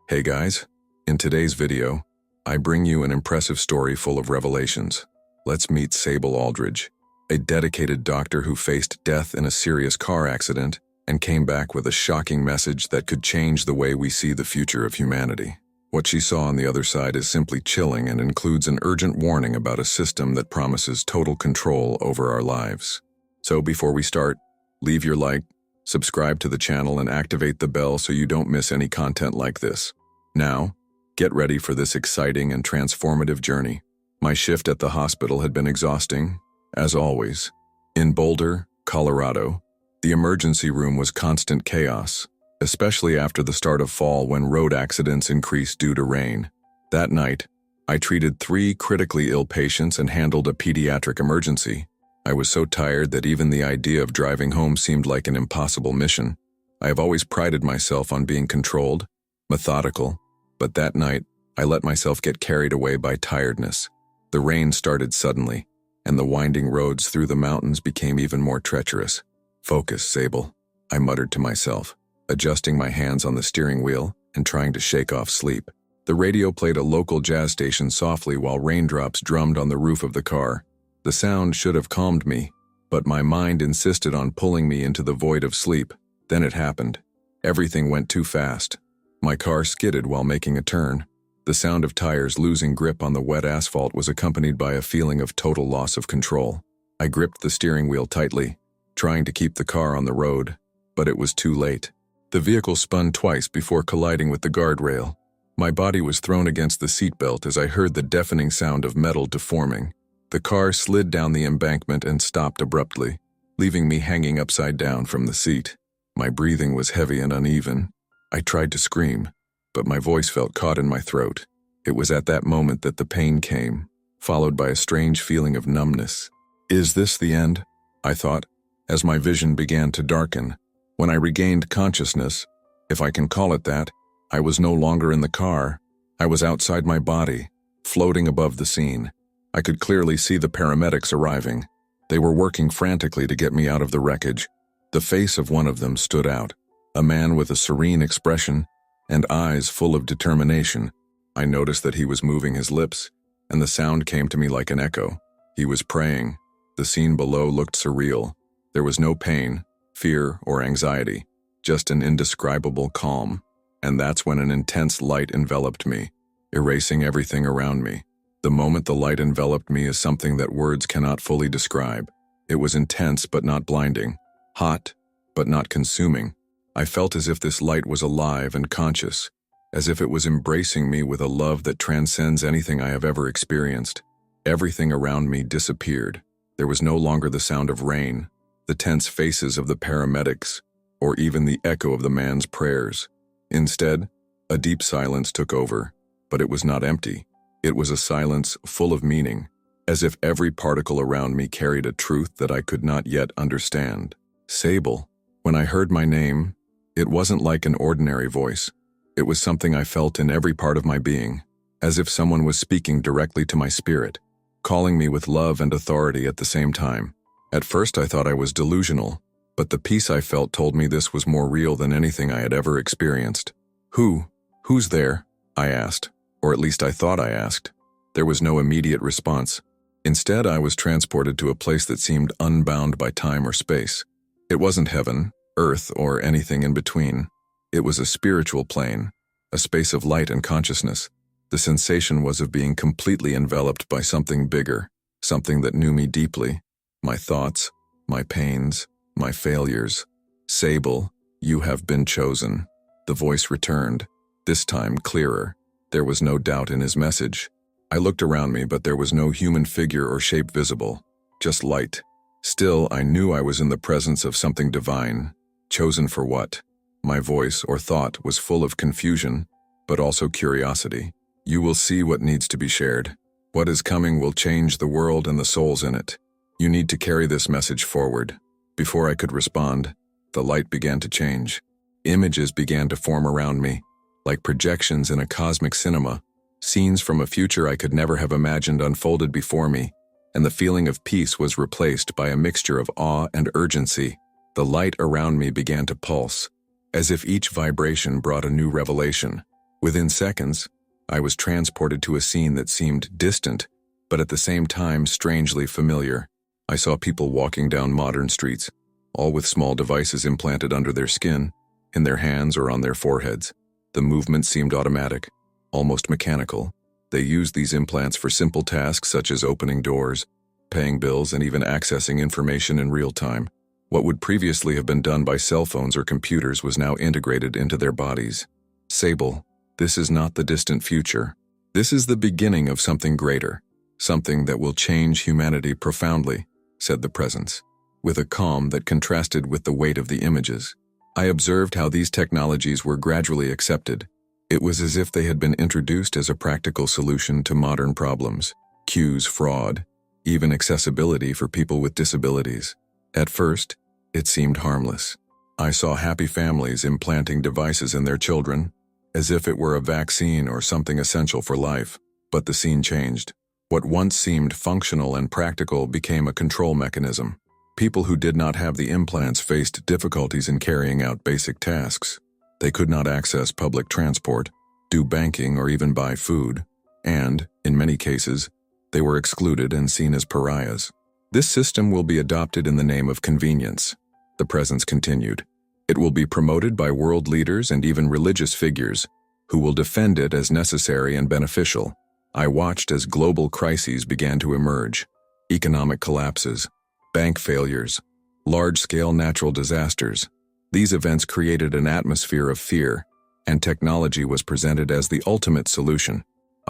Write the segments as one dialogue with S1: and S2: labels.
S1: Hey guys, in today's video, I bring you an impressive story full of revelations. Let's meet Sable Aldridge, a dedicated doctor who faced death in a serious car accident and came back with a shocking message that could change the way we see the future of humanity. What she saw on the other side is simply chilling and includes an urgent warning about a system that promises total control over our lives. So before we start, leave your like, subscribe to the channel and activate the bell so you don't miss any content like this. Now, get ready for this exciting and transformative journey. My shift at the hospital had been exhausting, as always. In Boulder, Colorado, the emergency room was constant chaos, especially after the start of fall when road accidents increased due to rain. That night, I treated 3 critically ill patients and handled a pediatric emergency. I was so tired that even the idea of driving home seemed like an impossible mission. I have always prided myself on being controlled, methodical, but that night, I let myself get carried away by tiredness. The rain started suddenly, and the winding roads through the mountains became even more treacherous. "Focus, Sable," I muttered to myself, adjusting my hands on the steering wheel and trying to shake off sleep. The radio played a local jazz station softly while raindrops drummed on the roof of the car. The sound should have calmed me, but my mind insisted on pulling me into the void of sleep. Then it happened. Everything went too fast. My car skidded while making a turn. The sound of tires losing grip on the wet asphalt was accompanied by a feeling of total loss of control. I gripped the steering wheel tightly, trying to keep the car on the road, but it was too late. The vehicle spun twice before colliding with the guardrail. My body was thrown against the seatbelt as I heard the deafening sound of metal deforming. The car slid down the embankment and stopped abruptly, leaving me hanging upside down from the seat. My breathing was heavy and uneven. I tried to scream, but my voice felt caught in my throat. It was at that moment that the pain came, followed by a strange feeling of numbness. Is this the end? I thought, as my vision began to darken. When I regained consciousness, if I can call it that, I was no longer in the car. I was outside my body, floating above the scene. I could clearly see the paramedics arriving. They were working frantically to get me out of the wreckage. The face of one of them stood out, a man with a serene expression and eyes full of determination. I noticed that he was moving his lips, and the sound came to me like an echo. He was praying. The scene below looked surreal. There was no pain, fear, or anxiety, just an indescribable calm. And that's when an intense light enveloped me, erasing everything around me. The moment the light enveloped me is something that words cannot fully describe. It was intense but not blinding, hot but not consuming. I felt as if this light was alive and conscious, as if it was embracing me with a love that transcends anything I have ever experienced. Everything around me disappeared. There was no longer the sound of rain, the tense faces of the paramedics, or even the echo of the man's prayers. Instead, a deep silence took over, but it was not empty. It was a silence full of meaning, as if every particle around me carried a truth that I could not yet understand. Sable. When I heard my name, it wasn't like an ordinary voice. It was something I felt in every part of my being, as if someone was speaking directly to my spirit, calling me with love and authority at the same time. At first I thought I was delusional, but the peace I felt told me this was more real than anything I had ever experienced. Who's there? I asked. Or at least I thought I asked. There was no immediate response. Instead, I was transported to a place that seemed unbound by time or space. It wasn't heaven, earth, or anything in between. It was a spiritual plane, a space of light and consciousness. The sensation was of being completely enveloped by something bigger, something that knew me deeply. My thoughts, my pains, my failures. "Sable, you have been chosen." The voice returned, this time clearer. There was no doubt in his message. I looked around me, but there was no human figure or shape visible, just light. Still, I knew I was in the presence of something divine. Chosen for what? My voice or thought was full of confusion, but also curiosity. "You will see what needs to be shared. What is coming will change the world and the souls in it. You need to carry this message forward." Before I could respond, the light began to change. Images began to form around me, like projections in a cosmic cinema. Scenes from a future I could never have imagined unfolded before me, and the feeling of peace was replaced by a mixture of awe and urgency. The light around me began to pulse, as if each vibration brought a new revelation. Within seconds, I was transported to a scene that seemed distant, but at the same time strangely familiar. I saw people walking down modern streets, all with small devices implanted under their skin, in their hands or on their foreheads. The movement seemed automatic, almost mechanical. They used these implants for simple tasks such as opening doors, paying bills, and even accessing information in real time. What would previously have been done by cell phones or computers was now integrated into their bodies. Sable, this is not the distant future. This is the beginning of something greater, something that will change humanity profoundly, said the presence, with a calm that contrasted with the weight of the images. I observed how these technologies were gradually accepted. It was as if they had been introduced as a practical solution to modern problems, queues, fraud, even accessibility for people with disabilities. At first, it seemed harmless. I saw happy families implanting devices in their children, as if it were a vaccine or something essential for life. But the scene changed. What once seemed functional and practical became a control mechanism. People who did not have the implants faced difficulties in carrying out basic tasks. They could not access public transport, do banking, or even buy food, and, in many cases, they were excluded and seen as pariahs. This system will be adopted in the name of convenience, the presence continued. It will be promoted by world leaders and even religious figures, who will defend it as necessary and beneficial. I watched as global crises began to emerge: economic collapses, bank failures, large-scale natural disasters. These events created an atmosphere of fear, and technology was presented as the ultimate solution.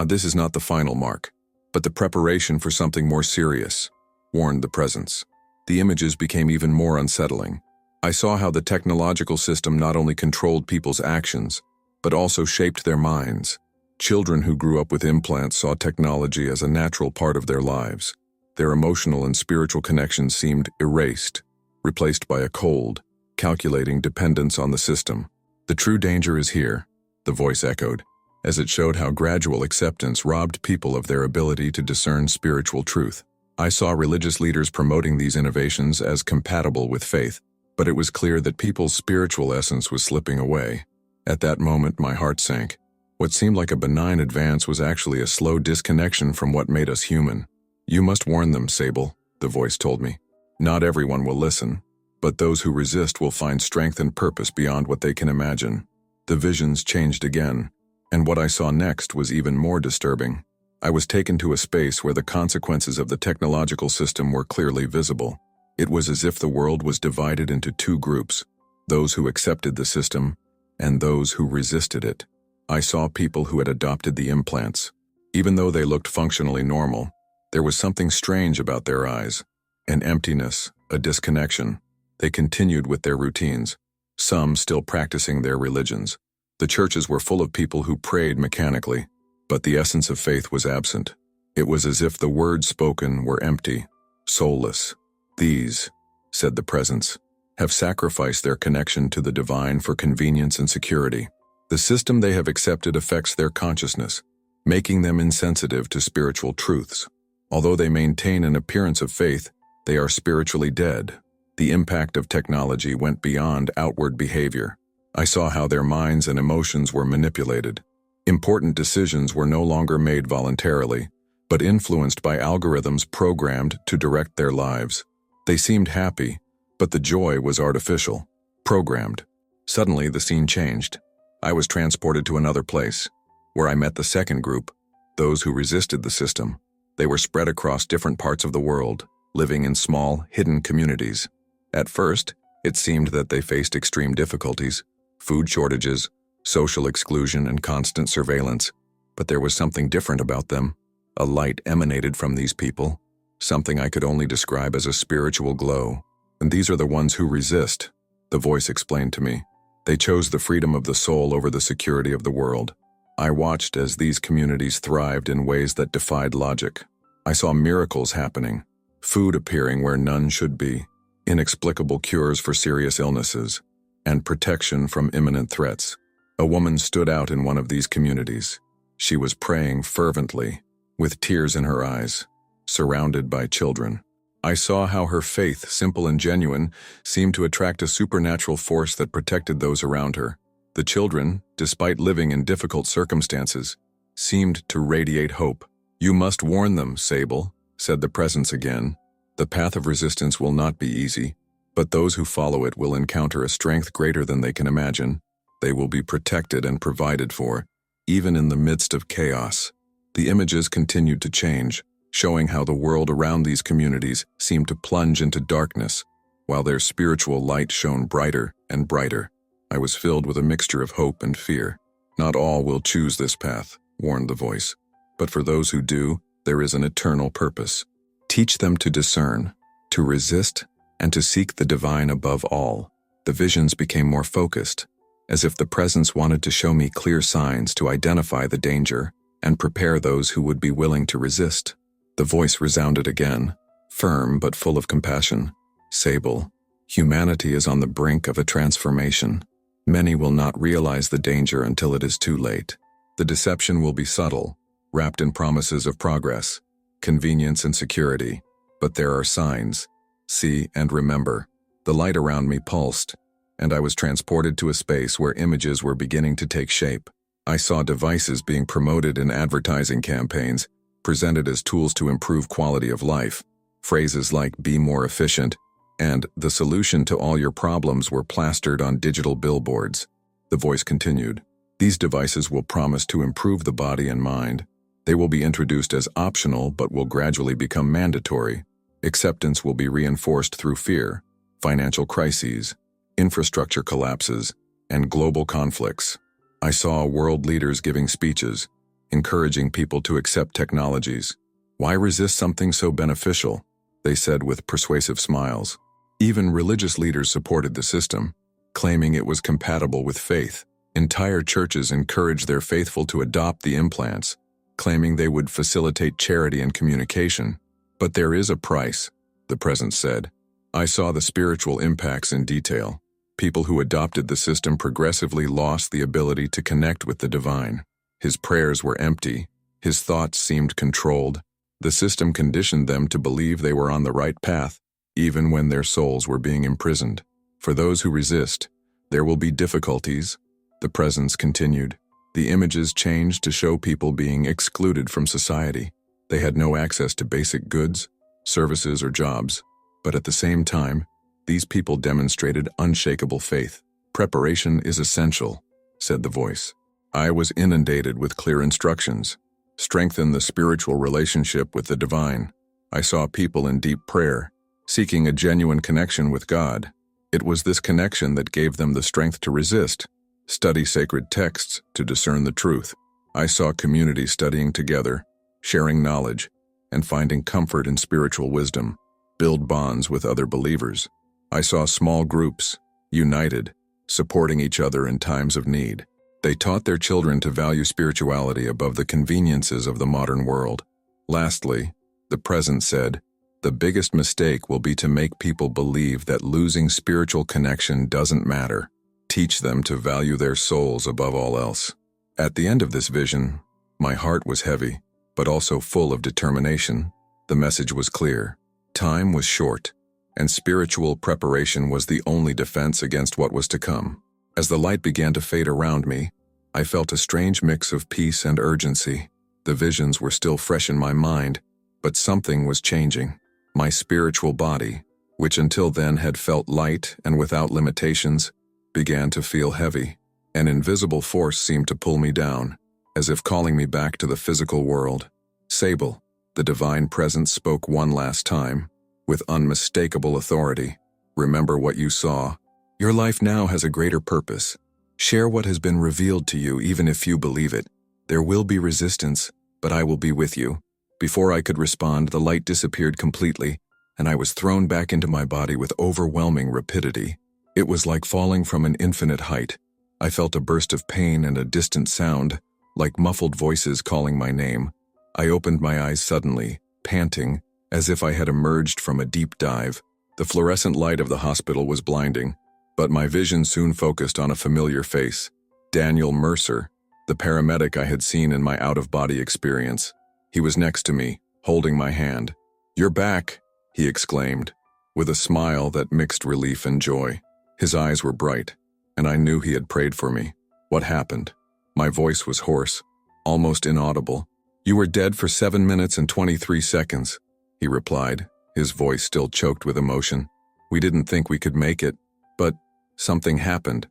S1: This is not the final mark, but the preparation for something more serious, warned the presence. The images became even more unsettling. I saw how the technological system not only controlled people's actions, but also shaped their minds. Children who grew up with implants saw technology as a natural part of their lives. Their emotional and spiritual connections seemed erased, replaced by a cold, calculating dependence on the system. The true danger is here, the voice echoed, as it showed how gradual acceptance robbed people of their ability to discern spiritual truth. I saw religious leaders promoting these innovations as compatible with faith, but it was clear that people's spiritual essence was slipping away. At that moment, my heart sank. What seemed like a benign advance was actually a slow disconnection from what made us human. You must warn them, Sable, the voice told me. Not everyone will listen, but those who resist will find strength and purpose beyond what they can imagine. The visions changed again, and what I saw next was even more disturbing. I was taken to a space where the consequences of the technological system were clearly visible. It was as if the world was divided into two groups, those who accepted the system and those who resisted it. I saw people who had adopted the implants. Even though they looked functionally normal, there was something strange about their eyes, an emptiness, a disconnection. They continued with their routines, some still practicing their religions. The churches were full of people who prayed mechanically, but the essence of faith was absent. It was as if the words spoken were empty, soulless. These, said the presence, have sacrificed their connection to the divine for convenience and security. The system they have accepted affects their consciousness, making them insensitive to spiritual truths. Although they maintain an appearance of faith, they are spiritually dead. The impact of technology went beyond outward behavior. I saw how their minds and emotions were manipulated. Important decisions were no longer made voluntarily, but influenced by algorithms programmed to direct their lives. They seemed happy, but the joy was artificial, programmed. Suddenly, the scene changed. I was transported to another place, where I met the second group, those who resisted the system. They were spread across different parts of the world, living in small, hidden communities. At first, it seemed that they faced extreme difficulties, food shortages, social exclusion, and constant surveillance. But there was something different about them. A light emanated from these people, something I could only describe as a spiritual glow. And these are the ones who resist, the voice explained to me. They chose the freedom of the soul over the security of the world. I watched as these communities thrived in ways that defied logic. I saw miracles happening, food appearing where none should be, inexplicable cures for serious illnesses, and protection from imminent threats. A woman stood out in one of these communities. She was praying fervently, with tears in her eyes, surrounded by children. I saw how her faith, simple and genuine, seemed to attract a supernatural force that protected those around her. The children, despite living in difficult circumstances, seemed to radiate hope. "You must warn them, Sable," said the presence again. "The path of resistance will not be easy, but those who follow it will encounter a strength greater than they can imagine. They will be protected and provided for, even in the midst of chaos." The images continued to change, showing how the world around these communities seemed to plunge into darkness, while their spiritual light shone brighter and brighter. I was filled with a mixture of hope and fear. "Not all will choose this path," warned the voice, "but for those who do, there is an eternal purpose. Teach them to discern, to resist, and to seek the divine above all." The visions became more focused, as if the presence wanted to show me clear signs to identify the danger and prepare those who would be willing to resist. The voice resounded again, firm but full of compassion. "Sable, humanity is on the brink of a transformation. Many will not realize the danger until it is too late. The deception will be subtle, wrapped in promises of progress, convenience and security. But there are signs. See and remember." The light around me pulsed, and I was transported to a space where images were beginning to take shape. I saw devices being promoted in advertising campaigns, presented as tools to improve quality of life. Phrases like "be more efficient" and "the solution to all your problems" were plastered on digital billboards. The voice continued. "These devices will promise to improve the body and mind. They will be introduced as optional but will gradually become mandatory. Acceptance will be reinforced through fear, financial crises, infrastructure collapses, and global conflicts." I saw world leaders giving speeches, encouraging people to accept technologies. "Why resist something so beneficial?" they said with persuasive smiles. Even religious leaders supported the system, claiming it was compatible with faith. Entire churches encouraged their faithful to adopt the implants, claiming they would facilitate charity and communication. "But there is a price," the presence said. I saw the spiritual impacts in detail. People who adopted the system progressively lost the ability to connect with the divine. His prayers were empty. His thoughts seemed controlled. The system conditioned them to believe they were on the right path, even when their souls were being imprisoned. "For those who resist, there will be difficulties," the presence continued. The images changed to show people being excluded from society. They had no access to basic goods, services, or jobs. But at the same time, these people demonstrated unshakable faith. "Preparation is essential," said the voice. I was inundated with clear instructions. Strengthen the spiritual relationship with the divine. I saw people in deep prayer, seeking a genuine connection with God. It was this connection that gave them the strength to resist, study sacred texts to discern the truth. I saw communities studying together, sharing knowledge, and finding comfort in spiritual wisdom, build bonds with other believers. I saw small groups, united, supporting each other in times of need. They taught their children to value spirituality above the conveniences of the modern world. Lastly, the presence said, "The biggest mistake will be to make people believe that losing spiritual connection doesn't matter. Teach them to value their souls above all else." At the end of this vision, my heart was heavy, but also full of determination. The message was clear. Time was short, and spiritual preparation was the only defense against what was to come. As the light began to fade around me, I felt a strange mix of peace and urgency. The visions were still fresh in my mind, but something was changing. My spiritual body, which until then had felt light and without limitations, began to feel heavy. An invisible force seemed to pull me down, as if calling me back to the physical world. "Sable," the divine presence spoke one last time, with unmistakable authority. "Remember what you saw. Your life now has a greater purpose. Share what has been revealed to you, even if few believe it. There will be resistance, but I will be with you." Before I could respond, the light disappeared completely, and I was thrown back into my body with overwhelming rapidity. It was like falling from an infinite height. I felt a burst of pain and a distant sound, like muffled voices calling my name. I opened my eyes suddenly, panting, as if I had emerged from a deep dive. The fluorescent light of the hospital was blinding, but my vision soon focused on a familiar face. Daniel Mercer, the paramedic I had seen in my out-of-body experience. He was next to me, holding my hand. "You're back," he exclaimed, with a smile that mixed relief and joy. His eyes were bright, and I knew he had prayed for me. What happened? My voice was hoarse, almost inaudible. You were dead for 7 minutes and 23 seconds, he replied, his voice still choked with emotion. We didn't think we could make it, but something happened.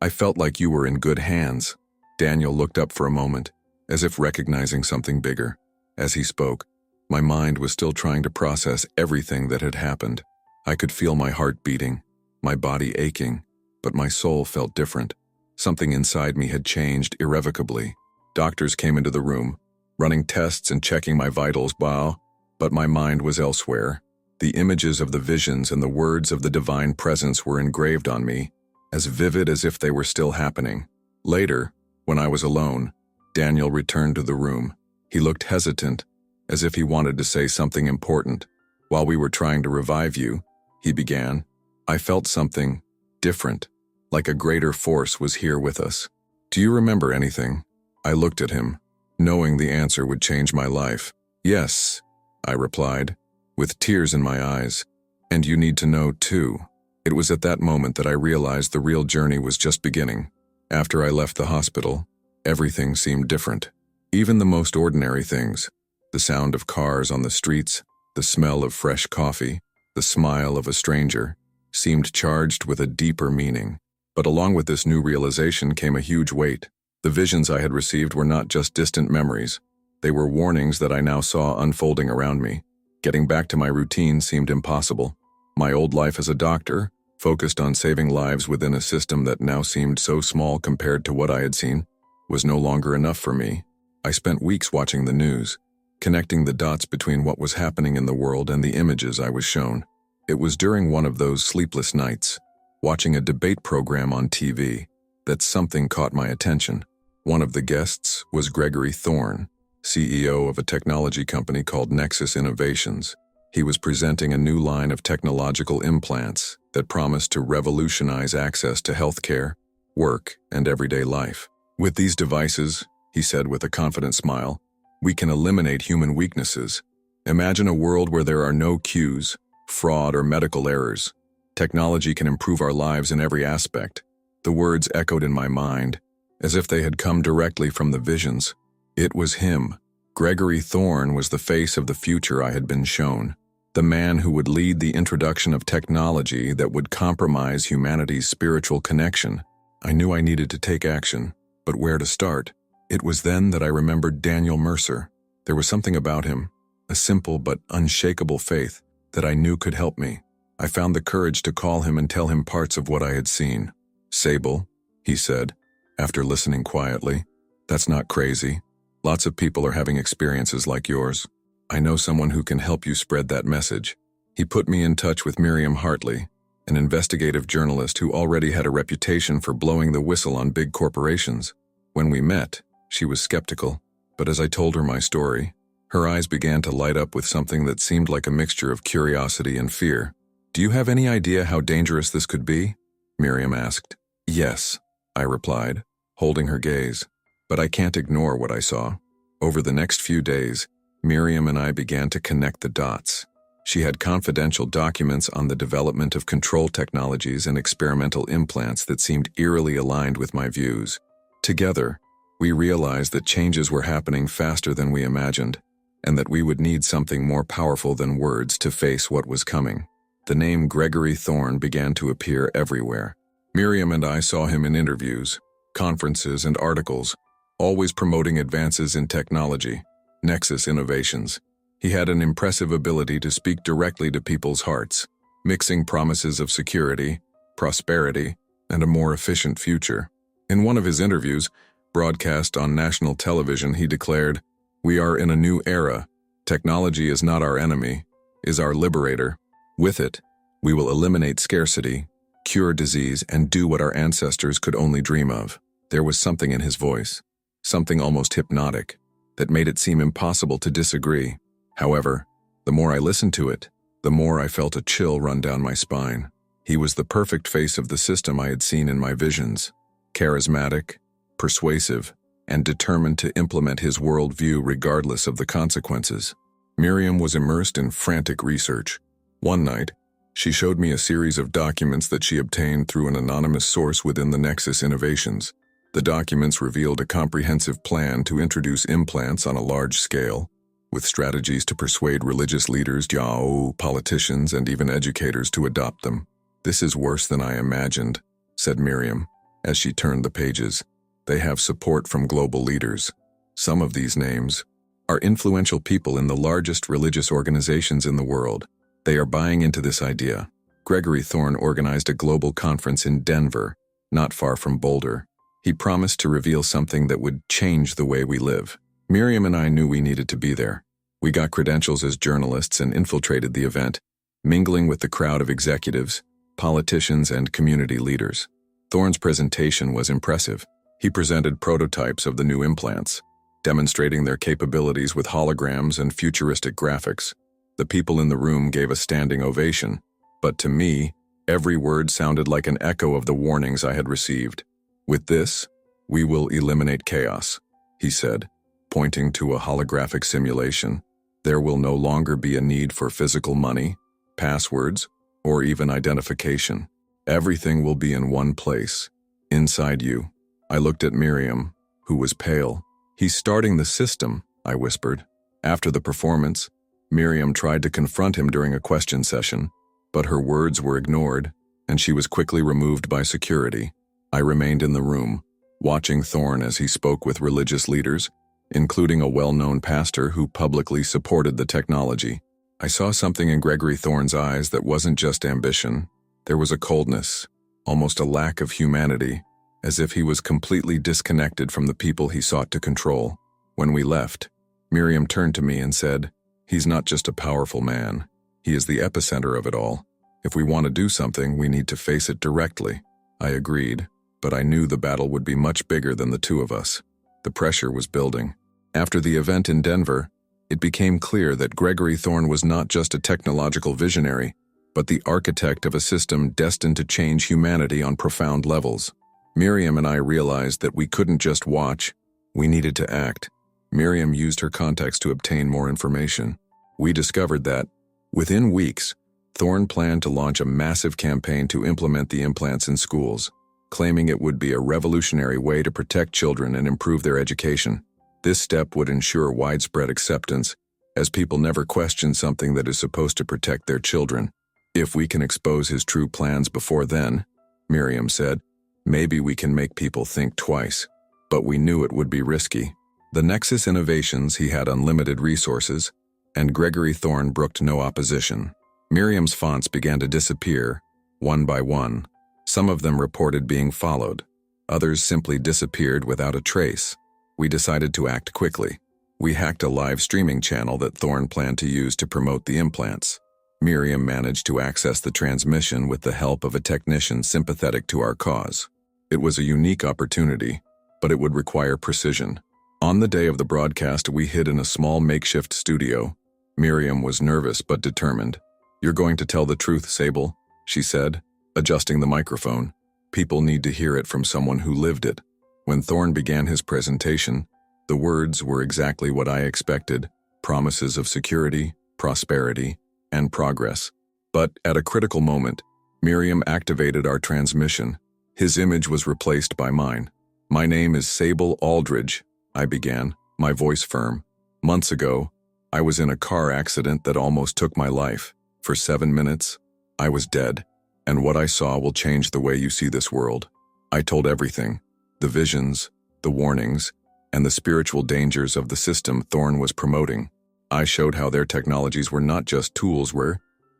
S1: I felt like you were in good hands. Daniel looked up for a moment, as if recognizing something bigger. As he spoke, my mind was still trying to process everything that had happened. I could feel my heart beating, my body aching, but my soul felt different. Something inside me had changed irrevocably. Doctors came into the room, running tests and checking my vitals, but my mind was elsewhere. The images of the visions and the words of the divine presence were engraved on me, as vivid as if they were still happening. Later, when I was alone, Daniel returned to the room. He looked hesitant, as if he wanted to say something important. While we were trying to revive you, he began, I felt something different, like a greater force was here with us. Do you remember anything? I looked at him, knowing the answer would change my life. Yes, I replied, with tears in my eyes. And you need to know, too. It was at that moment that I realized the real journey was just beginning. After I left the hospital, everything seemed different. Even the most ordinary things. The sound of cars on the streets, the smell of fresh coffee, the smile of a stranger, seemed charged with a deeper meaning. But along with this new realization came a huge weight. The visions I had received were not just distant memories. They were warnings that I now saw unfolding around me. Getting back to my routine seemed impossible. My old life as a doctor, focused on saving lives within a system that now seemed so small compared to what I had seen, was no longer enough for me. I spent weeks watching the news, connecting the dots between what was happening in the world and the images I was shown. It was during one of those sleepless nights, watching a debate program on TV, that something caught my attention. One of the guests was Gregory Thorn, CEO of a technology company called Nexus Innovations. He was presenting a new line of technological implants that promised to revolutionize access to healthcare, work, and everyday life. With these devices, he said with a confident smile, we can eliminate human weaknesses. Imagine a world where there are no queues, fraud, or medical errors. Technology can improve our lives in every aspect. The words echoed in my mind, as if they had come directly from the visions. It was him. Gregory Thorn was the face of the future I had been shown, the man who would lead the introduction of technology that would compromise humanity's spiritual connection. I knew I needed to take action, but where to start? It was then that I remembered Daniel Mercer. There was something about him, a simple but unshakable faith, that I knew could help me. I found the courage to call him and tell him parts of what I had seen. Sable, he said, after listening quietly, that's not crazy. Lots of people are having experiences like yours. I know someone who can help you spread that message. He put me in touch with Miriam Hartley, an investigative journalist who already had a reputation for blowing the whistle on big corporations. When we met, she was skeptical, but as I told her my story, her eyes began to light up with something that seemed like a mixture of curiosity and fear. Do you have any idea how dangerous this could be? Miriam asked. Yes, I replied, holding her gaze. But I can't ignore what I saw. Over the next few days, Miriam and I began to connect the dots. She had confidential documents on the development of control technologies and experimental implants that seemed eerily aligned with my views. Together, we realized that changes were happening faster than we imagined, and that we would need something more powerful than words to face what was coming. The name Gregory Thorn began to appear everywhere. Miriam and I saw him in interviews, conferences, and articles, always promoting advances in technology, Nexus Innovations. He had an impressive ability to speak directly to people's hearts, mixing promises of security, prosperity, and a more efficient future. In one of his interviews, broadcast on national television, he declared, "We are in a new era. Technology is not our enemy, is our liberator. With it, we will eliminate scarcity, cure disease, and do what our ancestors could only dream of." There was something in his voice, something almost hypnotic, that made it seem impossible to disagree. However, the more I listened to it, the more I felt a chill run down my spine. He was the perfect face of the system I had seen in my visions, charismatic, persuasive, and determined to implement his worldview regardless of the consequences. Miriam was immersed in frantic research. One night, she showed me a series of documents that she obtained through an anonymous source within the Nexus Innovations. The documents revealed a comprehensive plan to introduce implants on a large scale, with strategies to persuade religious leaders, politicians, and even educators to adopt them. "This is worse than I imagined," said Miriam, as she turned the pages. "They have support from global leaders. Some of these names are influential people in the largest religious organizations in the world. They are buying into this idea." Gregory Thorn organized a global conference in Denver, not far from Boulder. He promised to reveal something that would change the way we live. Miriam and I knew we needed to be there. We got credentials as journalists and infiltrated the event, mingling with the crowd of executives, politicians, and community leaders. Thorn's presentation was impressive. He presented prototypes of the new implants, demonstrating their capabilities with holograms and futuristic graphics. The people in the room gave a standing ovation, but to me, every word sounded like an echo of the warnings I had received. "With this, we will eliminate chaos," he said, pointing to a holographic simulation. "There will no longer be a need for physical money, passwords, or even identification. Everything will be in one place, inside you." I looked at Miriam, who was pale. "He's starting the system," I whispered. After the performance, Miriam tried to confront him during a question session, but her words were ignored, and she was quickly removed by security. I remained in the room, watching Thorn as he spoke with religious leaders, including a well-known pastor who publicly supported the technology. I saw something in Gregory Thorn's eyes that wasn't just ambition. There was a coldness, almost a lack of humanity, as if he was completely disconnected from the people he sought to control. When we left, Miriam turned to me and said, "He's not just a powerful man. He is the epicenter of it all. If we want to do something, we need to face it directly." I agreed, but I knew the battle would be much bigger than the two of us. The pressure was building. After the event in Denver, it became clear that Gregory Thorn was not just a technological visionary, but the architect of a system destined to change humanity on profound levels. Miriam and I realized that we couldn't just watch, we needed to act. Miriam used her contacts to obtain more information. We discovered that, within weeks, Thorn planned to launch a massive campaign to implement the implants in schools, claiming it would be a revolutionary way to protect children and improve their education. This step would ensure widespread acceptance, as people never question something that is supposed to protect their children. "If we can expose his true plans before then," Miriam said, "maybe we can make people think twice." But we knew it would be risky. The Nexus Innovations, he had unlimited resources, and Gregory Thorn brooked no opposition. Miriam's fonts began to disappear, one by one. Some of them reported being followed. Others simply disappeared without a trace. We decided to act quickly. We hacked a live streaming channel that Thorn planned to use to promote the implants. Miriam managed to access the transmission with the help of a technician sympathetic to our cause. It was a unique opportunity, but it would require precision. On the day of the broadcast, we hid in a small makeshift studio. Miriam was nervous but determined. "You're going to tell the truth, Sable," she said, adjusting the microphone. "People need to hear it from someone who lived it." When Thorn began his presentation, the words were exactly what I expected: promises of security, prosperity, and progress. But at a critical moment, Miriam activated our transmission. His image was replaced by mine. "My name is Sable Aldridge," I began, my voice firm. "Months ago, I was in a car accident that almost took my life. For 7 minutes, I was dead, and what I saw will change the way you see this world." I told everything: the visions, the warnings, and the spiritual dangers of the system Thorn was promoting. I showed how their technologies were not just tools,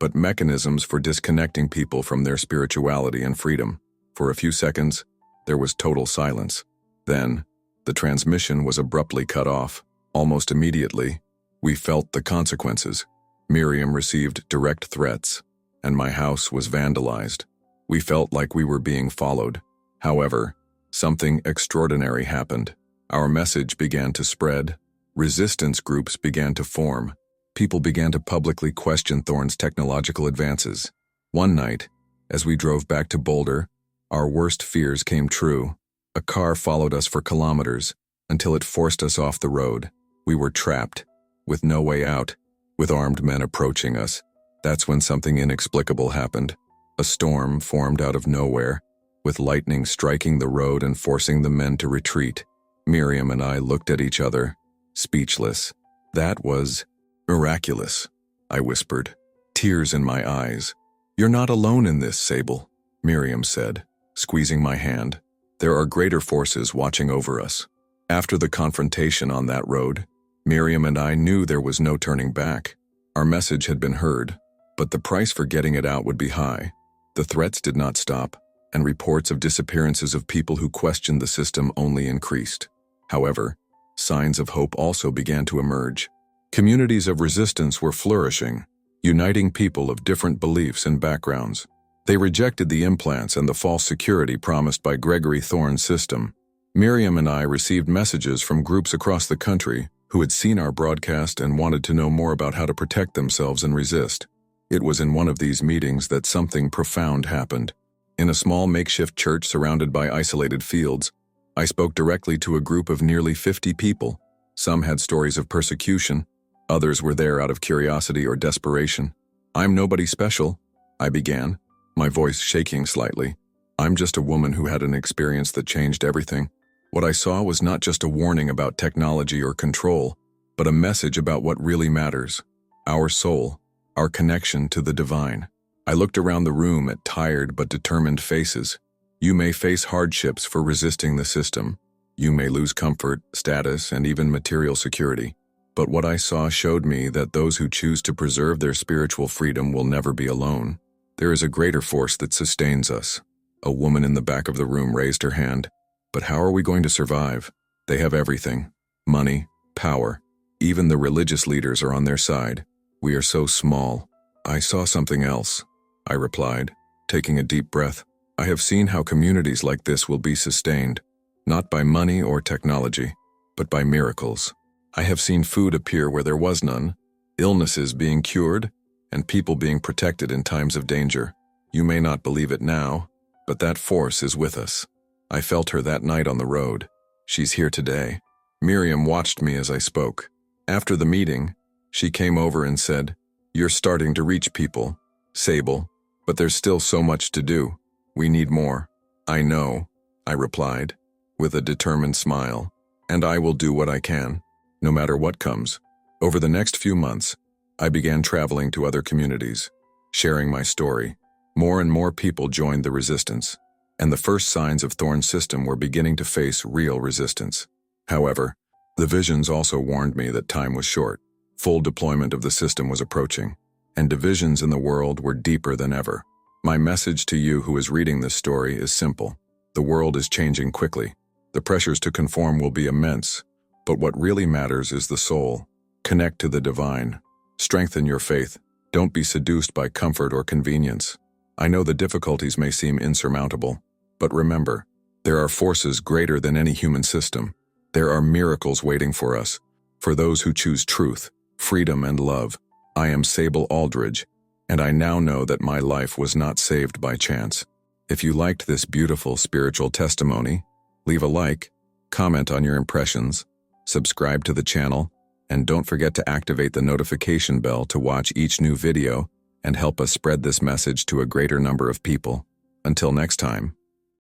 S1: but mechanisms for disconnecting people from their spirituality and freedom. For a few seconds, there was total silence. Then, the transmission was abruptly cut off. Almost immediately, we felt the consequences. Miriam received direct threats, and my house was vandalized. We felt like we were being followed. However, something extraordinary happened. Our message began to spread. Resistance groups began to form. People began to publicly question Thorn's technological advances. One night, as we drove back to Boulder, our worst fears came true. A car followed us for kilometers until it forced us off the road. We were trapped, with no way out, with armed men approaching us. That's when something inexplicable happened. A storm formed out of nowhere, with lightning striking the road and forcing the men to retreat. Miriam and I looked at each other, speechless. That was miraculous, I whispered, tears in my eyes. You're not alone in this, Sable, Miriam said, squeezing my hand. There are greater forces watching over us. After the confrontation on that road, Miriam and I knew there was no turning back. Our message had been heard, but the price for getting it out would be high. The threats did not stop, and reports of disappearances of people who questioned the system only increased. However, signs of hope also began to emerge. Communities of resistance were flourishing, uniting people of different beliefs and backgrounds. They rejected the implants and the false security promised by Gregory Thorne's system. Miriam and I received messages from groups across the country who had seen our broadcast and wanted to know more about how to protect themselves and resist. It was in one of these meetings that something profound happened. In a small makeshift church surrounded by isolated fields, I spoke directly to a group of nearly 50 people. Some had stories of persecution, others were there out of curiosity or desperation. I'm nobody special, I began, my voice shaking slightly. I'm just a woman who had an experience that changed everything. What I saw was not just a warning about technology or control, but a message about what really matters: our soul, our connection to the divine. I looked around the room at tired but determined faces. You may face hardships for resisting the system. You may lose comfort, status, and even material security. But what I saw showed me that those who choose to preserve their spiritual freedom will never be alone. There is a greater force that sustains us. A woman in the back of the room raised her hand. But how are we going to survive? They have everything: money, power. Even the religious leaders are on their side. We are so small. I saw something else, I replied, taking a deep breath. I have seen how communities like this will be sustained, not by money or technology, but by miracles. I have seen food appear where there was none, illnesses being cured, and people being protected in times of danger. You may not believe it now, but that force is with us. I felt her that night on the road. She's here today. Miriam watched me as I spoke. After the meeting, she came over and said, "You're starting to reach people, Sable, but there's still so much to do. We need more." "I know," I replied, with a determined smile, "and I will do what I can, no matter what comes." Over the next few months, I began traveling to other communities, sharing my story. More and more people joined the resistance, and the first signs of Thorne's system were beginning to face real resistance. However, the visions also warned me that time was short. Full deployment of the system was approaching, and divisions in the world were deeper than ever. My message to you who is reading this story is simple. The world is changing quickly. The pressures to conform will be immense, but what really matters is the soul. Connect to the divine. Strengthen your faith. Don't be seduced by comfort or convenience. I know the difficulties may seem insurmountable, but remember, there are forces greater than any human system. There are miracles waiting for us, for those who choose truth, freedom, and love. I am Sable Aldridge, and I now know that my life was not saved by chance. If you liked this beautiful spiritual testimony, leave a like, comment on your impressions, subscribe to the channel, and don't forget to activate the notification bell to watch each new video and help us spread this message to a greater number of people. Until next time.